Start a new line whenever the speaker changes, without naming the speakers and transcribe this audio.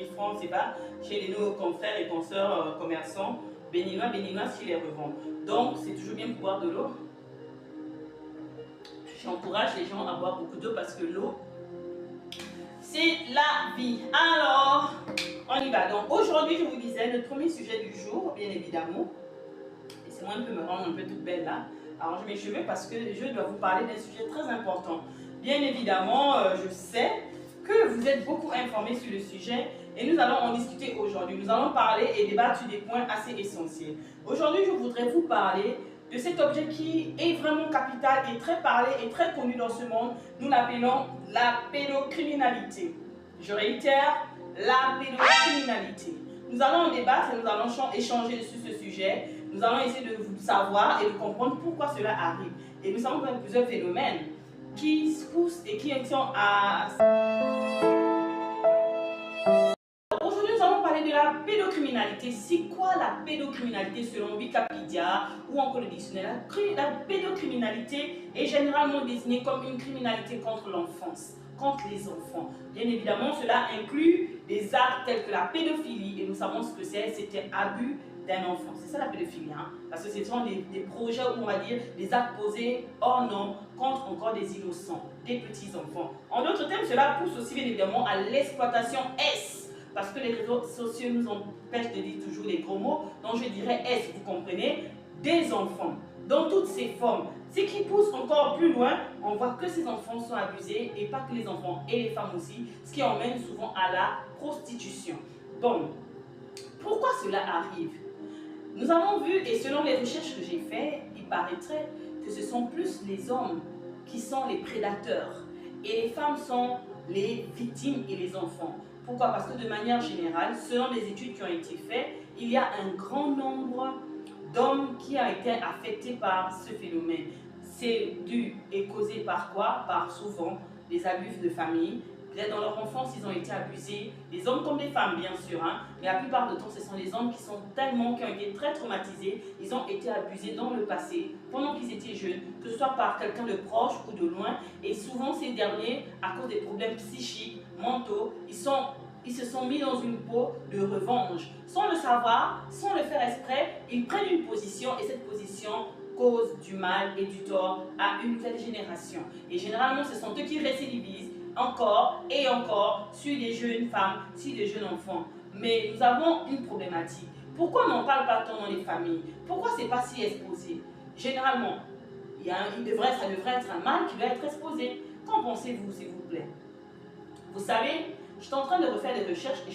francs, c'est pas chez nos confrères et consoeurs commerçants béninois qui les revendent. Donc, c'est toujours bien de boire de l'eau. J'encourage les gens à boire beaucoup d'eau parce que l'eau, c'est la vie. Alors, on y va. Donc, aujourd'hui, je vous disais, le premier sujet du jour, bien évidemment, laissez-moi un peu me rendre un peu toute belle là, arranger mes cheveux parce que je dois vous parler d'un sujet très important. Bien évidemment, je sais que vous êtes beaucoup informés sur le sujet et nous allons en discuter aujourd'hui. Nous allons parler et débattre sur des points assez essentiels. Aujourd'hui, je voudrais vous parler de cet objet qui est vraiment capital et très parlé et très connu dans ce monde. Nous l'appelons la pédocriminalité. Je réitère, la pédocriminalité. Nous allons en débattre et nous allons échanger sur ce sujet. Nous allons essayer de vous savoir et de comprendre pourquoi cela arrive. Et nous savons qu'il y a plusieurs phénomènes qui se poussent et qui sont à... Aujourd'hui, nous allons parler de la pédocriminalité. C'est quoi la pédocriminalité selon Wikipédia ou encore le dictionnaire? La pédocriminalité est généralement désignée comme une criminalité contre l'enfance, contre les enfants. Bien évidemment, cela inclut des actes tels que la pédophilie, et nous savons ce que c'était abus d'un enfant. C'est ça la pédophilie, hein? Parce que ce sont des projets où on va dire des actes posés hors norme contre encore des innocents, des petits-enfants. En d'autres termes, cela pousse aussi bien évidemment à l'exploitation S, parce que les réseaux sociaux nous empêchent de dire toujours les gros mots, donc je dirais S, vous comprenez, des enfants, dans toutes ces formes. Ce qui pousse encore plus loin, on voit que ces enfants sont abusés, et pas que les enfants, et les femmes aussi, ce qui emmène souvent à la prostitution. Donc, pourquoi cela arrive? Nous avons vu, et selon les recherches que j'ai faites, il paraîtrait que ce sont plus les hommes qui sont les prédateurs, et les femmes sont les victimes et les enfants. Pourquoi? Parce que de manière générale, selon les études qui ont été faites, il y a un grand nombre d'hommes qui ont été affectés par ce phénomène. C'est dû et causé par quoi? Par souvent des abus de famille. Peut-être dans leur enfance, ils ont été abusés, des hommes comme des femmes bien sûr, hein, mais la plupart du temps, ce sont des hommes qui ont été très traumatisés, ils ont été abusés dans le passé, pendant qu'ils étaient jeunes, que ce soit par quelqu'un de proche ou de loin, et souvent ces derniers, à cause des problèmes psychiques, mentaux, ils se sont mis dans une peau de revanche. Sans le savoir, sans le faire exprès, ils prennent une position, et cette position cause du mal et du tort à une nouvelle génération. Et généralement, ce sont eux qui récidivisent encore et encore sur des jeunes femmes, sur des jeunes enfants. Mais nous avons une problématique. Pourquoi on n'en parle pas tant dans les familles? Pourquoi ce n'est pas si exposé? Généralement, ça devrait être un mal qui doit être exposé. Qu'en pensez-vous, s'il vous plaît? Vous savez, je suis en train de refaire des recherches et je